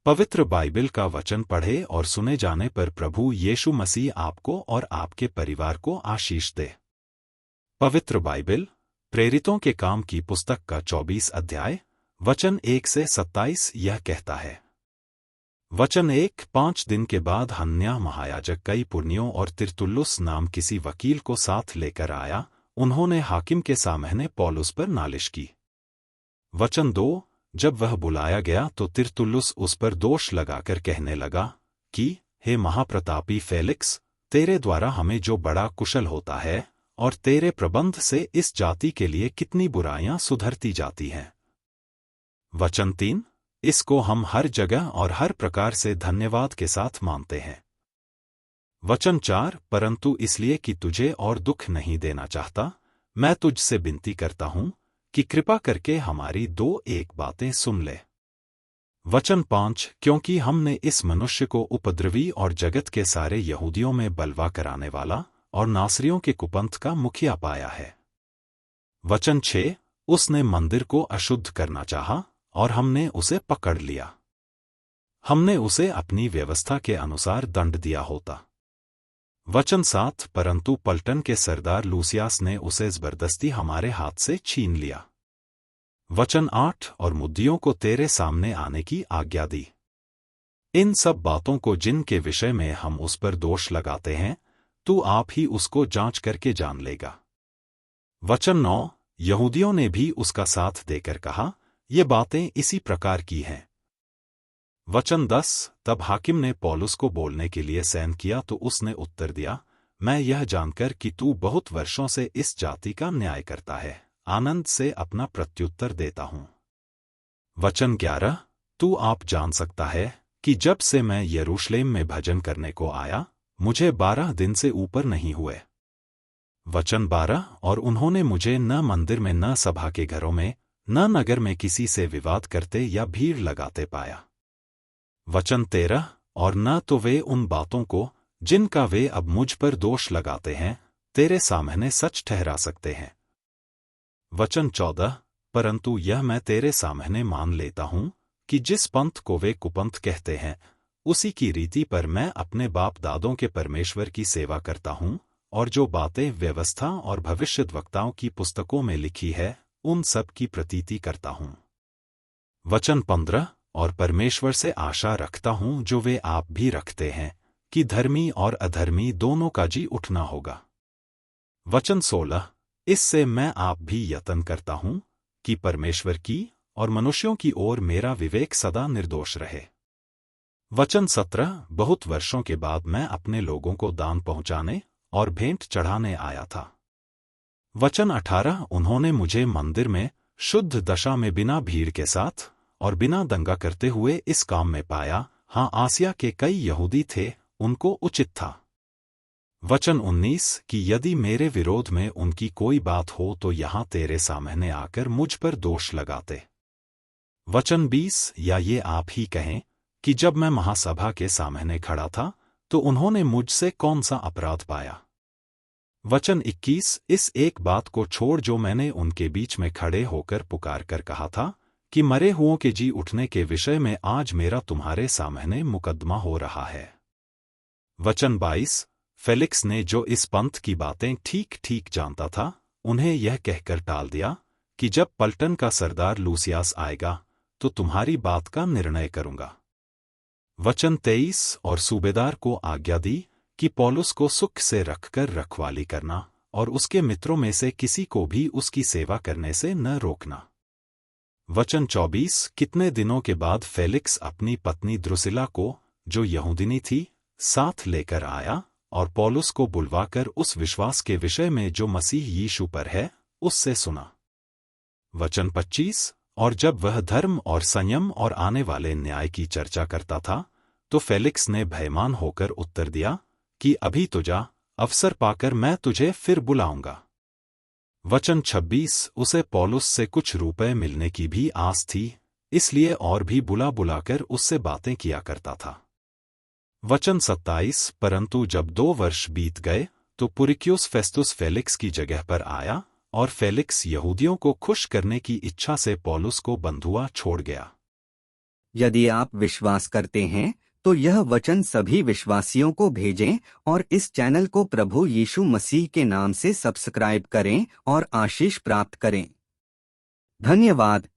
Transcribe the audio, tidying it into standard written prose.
पवित्र बाइबल का वचन पढ़े और सुने जाने पर प्रभु यीशु मसीह आपको और आपके परिवार को आशीष दे। पवित्र बाइबल प्रेरितों के काम की पुस्तक का 24 अध्याय वचन 1 से 27 यह कहता है। वचन 1 5 दिन के बाद हन्न्याह महायाजक कई पुरनियों और तिरतुल्लुस नाम किसी वकील को साथ लेकर आया। उन्होंने हाकिम के सामने पौलुस पर नालिश की। वचन 2 जब वह बुलाया गया तो तिरतुल्लुस उस पर दोष लगाकर कहने लगा कि हे महाप्रतापी फेलिक्स, तेरे द्वारा हमें जो बड़ा कुशल होता है और तेरे प्रबंध से इस जाति के लिए कितनी बुराइयां सुधरती जाती हैं। वचन 3 इसको हम हर जगह और हर प्रकार से धन्यवाद के साथ मानते हैं। वचन 4 परंतु इसलिए कि तुझे और दुख नहीं देना चाहता, मैं तुझसे विनती करता हूं कि कृपा करके हमारी 2-1 बातें सुन ले। वचन 5 क्योंकि हमने इस मनुष्य को उपद्रवी और जगत के सारे यहूदियों में बलवा कराने वाला और नासरियों के कुपंथ का मुखिया पाया है। वचन 6 उसने मंदिर को अशुद्ध करना चाहा और हमने उसे पकड़ लिया। हमने उसे अपनी व्यवस्था के अनुसार दंड दिया होता। वचन 7 परंतु पलटन के सरदार लूसियास ने उसे जबरदस्ती हमारे हाथ से छीन लिया। वचन 8 और मुद्दियों को तेरे सामने आने की आज्ञा दी। इन सब बातों को जिनके विषय में हम उस पर दोष लगाते हैं, तू आप ही उसको जांच करके जान लेगा। वचन 9 यहूदियों ने भी उसका साथ देकर कहा, ये बातें इसी प्रकार की हैं। वचन 10 तब हाकिम ने पौलुस को बोलने के लिए सहन किया तो उसने उत्तर दिया, मैं यह जानकर कि तू बहुत वर्षों से इस जाति का न्याय करता है, आनंद से अपना प्रत्युत्तर देता हूं। वचन 11 तू आप जान सकता है कि जब से मैं यरूशलेम में भजन करने को आया, मुझे 12 दिन से ऊपर नहीं हुए। वचन 12 और उन्होंने मुझे न मंदिर में न सभा के घरों में न नगर में किसी से विवाद करते या भीड़ लगाते पाया। वचन 13 और न तो वे उन बातों को जिनका वे अब मुझ पर दोष लगाते हैं तेरे सामने सच ठहरा सकते हैं। वचन 14 परंतु यह मैं तेरे सामने मान लेता हूं कि जिस पंथ को वे कुपंथ कहते हैं उसी की रीति पर मैं अपने बाप दादों के परमेश्वर की सेवा करता हूं, और जो बातें व्यवस्था और भविष्यद्वक्ताओं की पुस्तकों में लिखी है उन सब की प्रतीति करता हूं। वचन 15 और परमेश्वर से आशा रखता हूं जो वे आप भी रखते हैं कि धर्मी और अधर्मी दोनों का जी उठना होगा। वचन 16 इससे मैं आप भी यत्न करता हूं कि परमेश्वर की और मनुष्यों की ओर मेरा विवेक सदा निर्दोष रहे। वचन 17 बहुत वर्षों के बाद मैं अपने लोगों को दान पहुंचाने और भेंट चढ़ाने आया था। वचन 18 उन्होंने मुझे मंदिर में शुद्ध दशा में बिना भीड़ के साथ और बिना दंगा करते हुए इस काम में पाया। हाँ, आसिया के कई यहूदी थे, उनको उचित था। वचन 19 कि यदि मेरे विरोध में उनकी कोई बात हो तो यहां तेरे सामने आकर मुझ पर दोष लगाते। वचन 20 या ये आप ही कहें कि जब मैं महासभा के सामने खड़ा था तो उन्होंने मुझसे कौन सा अपराध पाया। वचन 21 इस एक बात को छोड़ जो मैंने उनके बीच में खड़े होकर पुकार कर कहा था कि मरे हुओं के जी उठने के विषय में आज मेरा तुम्हारे सामने मुकदमा हो रहा है। वचन 22 फेलिक्स ने जो इस पंथ की बातें ठीक ठीक जानता था उन्हें यह कहकर टाल दिया कि जब पलटन का सरदार लूसियास आएगा तो तुम्हारी बात का निर्णय करूंगा। वचन 23 और सूबेदार को आज्ञा दी कि पौलुस को सुख से रखकर रखवाली करना और उसके मित्रों में से किसी को भी उसकी सेवा करने से न रोकना। वचन 24 कितने दिनों के बाद फेलिक्स अपनी पत्नी द्रुसिला को, जो यहूदिनी थी, साथ लेकर आया और पौलुस को बुलवाकर उस विश्वास के विषय में जो मसीह यीशु पर है उससे सुना। वचन 25 और जब वह धर्म और संयम और आने वाले न्याय की चर्चा करता था तो फेलिक्स ने भयमान होकर उत्तर दिया कि अभी तो जा, अवसर पाकर मैं तुझे फिर बुलाऊंगा। वचन 26 उसे पौलुस से कुछ रुपए मिलने की भी आस थी, इसलिए और भी बुला बुलाकर उससे बातें किया करता था। वचन 27 परंतु जब 2 वर्ष बीत गए तो पुरिक्युस फेस्तुस फेलिक्स की जगह पर आया और फेलिक्स यहूदियों को खुश करने की इच्छा से पौलुस को बंधुआ छोड़ गया। यदि आप विश्वास करते हैं तो यह वचन सभी विश्वासियों को भेजें और इस चैनल को प्रभु यीशु मसीह के नाम से सब्सक्राइब करें और आशीष प्राप्त करें। धन्यवाद।